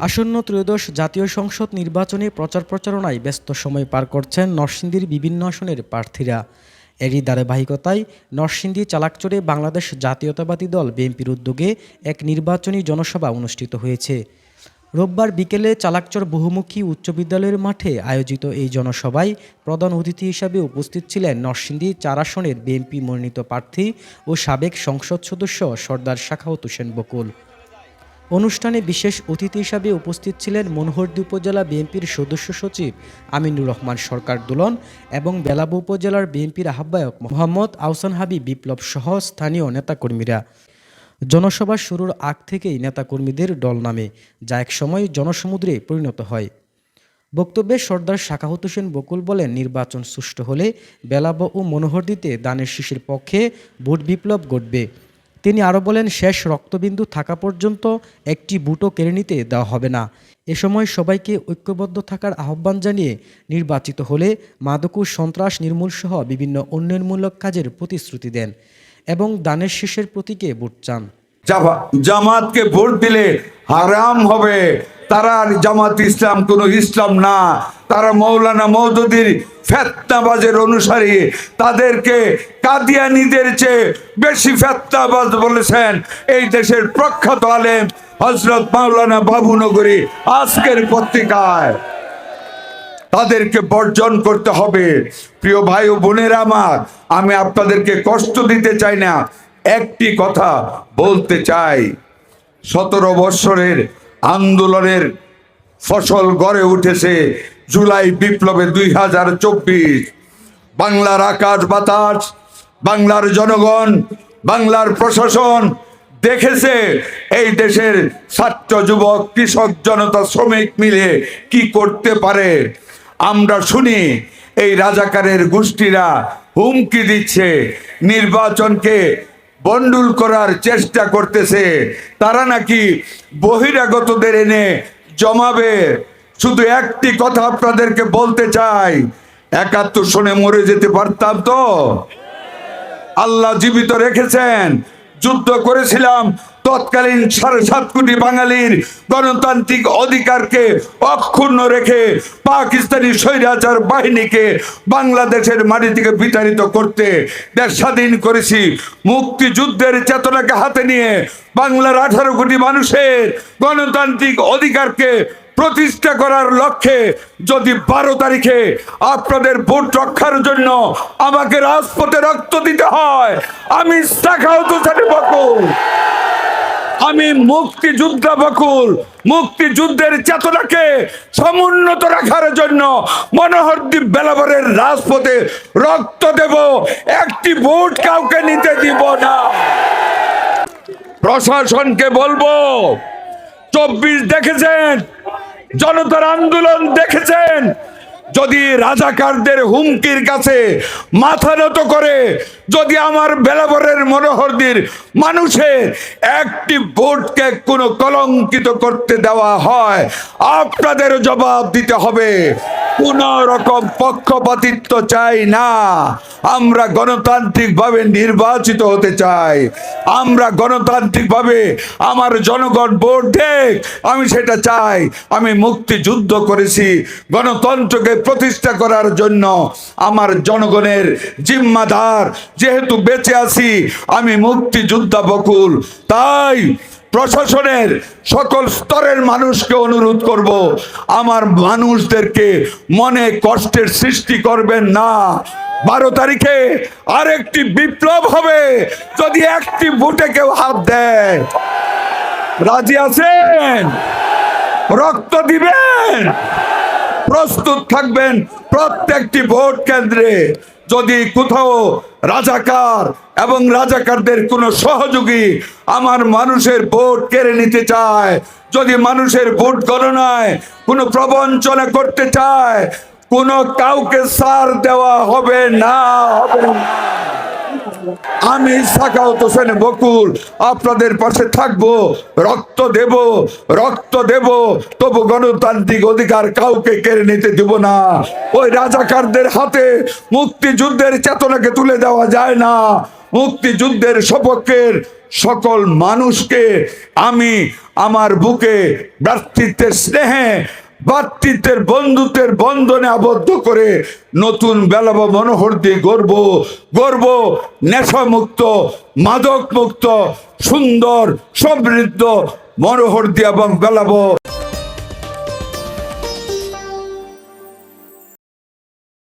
আসন্ন ত্রয়োদশ জাতীয় সংসদ নির্বাচনে প্রচার প্রচারণায় ব্যস্ত সময় পার করছেন নরসিংদীর বিভিন্ন আসনের প্রার্থীরা। এরই ধারাবাহিকতায় নরসিংদী চালাকচরে বাংলাদেশ জাতীয়তাবাদী দল বিএনপির উদ্যোগে এক নির্বাচনী জনসভা অনুষ্ঠিত হয়েছে। রোববার বিকেলে চালাকচর বহুমুখী উচ্চ বিদ্যালয়ের মাঠে আয়োজিত এই জনসভায় প্রধান অতিথি হিসাবে উপস্থিত ছিলেন নরসিংদী ৪ আসনের বিএনপি মনোনীত প্রার্থী ও সাবেক সংসদ সদস্য সরদার সাখাওয়াত হোসেন বকুল। অনুষ্ঠানে বিশেষ অতিথি হিসাবে উপস্থিত ছিলেন মনোহরদী উপজেলা বিএনপির সদস্য সচিব আমিনুর রহমান সরকার দুলন এবং বেলাবো উপজেলার বিএনপির আহ্বায়ক মোহাম্মদ আহসান হাবিব বিপ্লব সহ স্থানীয় নেতাকর্মীরা। জনসভা শুরুর আগ থেকেই নেতাকর্মীদের দল নামে, যা একসময় জনসমুদ্রে পরিণত হয়। বক্তব্যে সরদার সাখাওয়াত হোসেন বকুল বলেন, নির্বাচন সুষ্ঠু হলে বেলাবো ও মনোহরদীতে দানের শীষের পক্ষে ভোট বিপ্লব ঘটবে। তিনি আরও বলেন, শেষ রক্তবিন্দু থাকা পর্যন্ত একটি ভোটও কেড়ে নিতে দেওয়া হবে না। এ সময় সবাইকে ঐক্যবদ্ধ থাকার আহ্বান জানিয়ে নির্বাচিত হলে মাদক ও সন্ত্রাস নির্মূলসহ বিভিন্ন উন্নয়নমূলক কাজের প্রতিশ্রুতি দেন এবং দানের শীষের প্রতীকে ভোট চান। জামাতকে ভোট দিলে হারাম হবে। তারা আর জামাত ইসলাম কোনো ইসলাম না, তারা মৌলানা মওদুদির ফেতনাবাজের অনুসারী। তাদেরকে কাদিয়ানীদের চেয়ে বেশি ফেতনাবাজ বলেছেন এই দেশের প্রখ্যাত আলেম হযরত মাওলানা বাবুনগরী আজকের পত্রিকায়। তাদেরকে বর্জন করতে হবে। প্রিয় ভাই ও বোনেরা আমার, আমি আপনাদেরকে কষ্ট দিতে চাই না, একটি কথা বলতে চাই। 17 বৎসরের আন্দোলনের ফসল গড়ে উঠেছে জুলাই বিপ্লবে 2024। বাংলার আকাশ বাতাস, বাংলার জনগণ, বাংলার প্রশাসন দেখেছে এই দেশের ছাত্র যুবক কৃষক জনতা শ্রমিক মিলে কি করতে পারে। আমরা শুনি এই রাজাকারের গোষ্ঠীরা হুমকি দিচ্ছে, নির্বাচনকে বন্ডুল করার চেষ্টা করতেছে। তারা নাকি বহিরাগতদের এনে জমাবে। শুধু একটি কথা আপনাদেরকে বলতে চাই, 71 সনে মরে যেতে পারতাম তো, আল্লাহ জীবিত রেখেছেন। যুদ্ধ করেছিলাম তৎকালীন 7.5 কোটি বাঙালির গণতান্ত্রিক অধিকারকে অক্ষুণ্ণ রেখে পাকিস্তানি স্বৈরাচার বাহিনীকে বাংলাদেশের মাটি থেকে বিতাড়িত করতে দেশ স্বাধীন করেছি। মুক্তিযুদ্ধের চেতনাকে হাতে নিয়ে বাংলার 18 কোটি মানুষের গণতান্ত্রিক অধিকারকে প্রতিষ্ঠা করার লক্ষ্যে যদি 12 তারিখে আপনাদের ভোট রক্ষার জন্য আমাকে রাজপথে রক্ত দিতে হয়, আমি সাখাওয়াত হোসেন বকুল, আমি মুক্তিযোদ্ধা বকুল, মুক্তিযুদ্ধের চেতনাকে সমুন্নত রাখার জন্য মনোহরদী বেলাবরের রাজপথে রক্ত দেব। একটি ভোট কাউকে নিতে দিব না। প্রশাসনকে বলবো, 24 দেখেছেন, জনতার আন্দোলন দেখেছেন, যদি রাজাকারদের হুমকির কাছে মাথা নত করে যদি আমার বেলাবরের মনোহরদীর মানুষের একটি ভোটকে কোনো কলঙ্কিত করতে দেওয়া হয়, আপনাদের জবাব দিতে হবে। কোন রকম পক্ষপাতিত্ব চাই না। আমরা গণতান্ত্রিকভাবে নির্বাচিত হতে চাই। আমরা গণতান্ত্রিকভাবে আমার জনগণ ভোট দেখ, আমি সেটা চাই। আমি মুক্তিযুদ্ধ করেছি গণতন্ত্রকে প্রতিষ্ঠা করার জন্য। আমার জনগণের জিম্মাদার যেহেতু বেঁচে আছি, আমি মুক্তিযোদ্ধা বকুল। তাই প্রশাসনের সকল স্তরের মানুষকে অনুরোধ করব, আমার মানুষদেরকে মনে কষ্টের সৃষ্টি করবেন না। 12 তারিখে আরেকটি বিপ্লব হবে যদি একটি ভোটে কেউ হাত দেয়। রাজি আছেন? রক্ত দিবেন? প্রস্তুত থাকবেন প্রত্যেকটি ভোট কেন্দ্রে। যদি কোথাও রাজাকার এবং রাজাকারদের কোনো সহযোগী আমার মানুষের ভোট কেড়ে নিতে চায়, যদি মানুষের ভোট গণনায় কোনো প্রবঞ্চনা করতে চায়, কোনো কাউকে ছাড় দেওয়া হবে না, হবে না। আমি সাখাওয়াত হোসেন বকুল আপনাদের পাশে থাকবো, রক্ত দেব, রক্ত দেব, তবু গণতান্ত্রিক অধিকার কাউকে কেড়ে নিতে দেব না। ওই রাজাকারদের হাতে মুক্তিযুদ্ধের চেতনাকে তুলে দেওয়া যায় না। মুক্তিযুদ্ধের সপক্ষের সকল মানুষকে আমি আমার বুকে ভ্রাতৃত্বের স্নেহে, ভ্রাতৃত্বের বন্ধুত্বের বন্ধনে আবদ্ধ করে নতুন বেলাবো মনোহরদী গর্ব নেশামুক্ত, মাদক মুক্ত, সুন্দর সমৃদ্ধ মনোহরদী এবং বেলাবো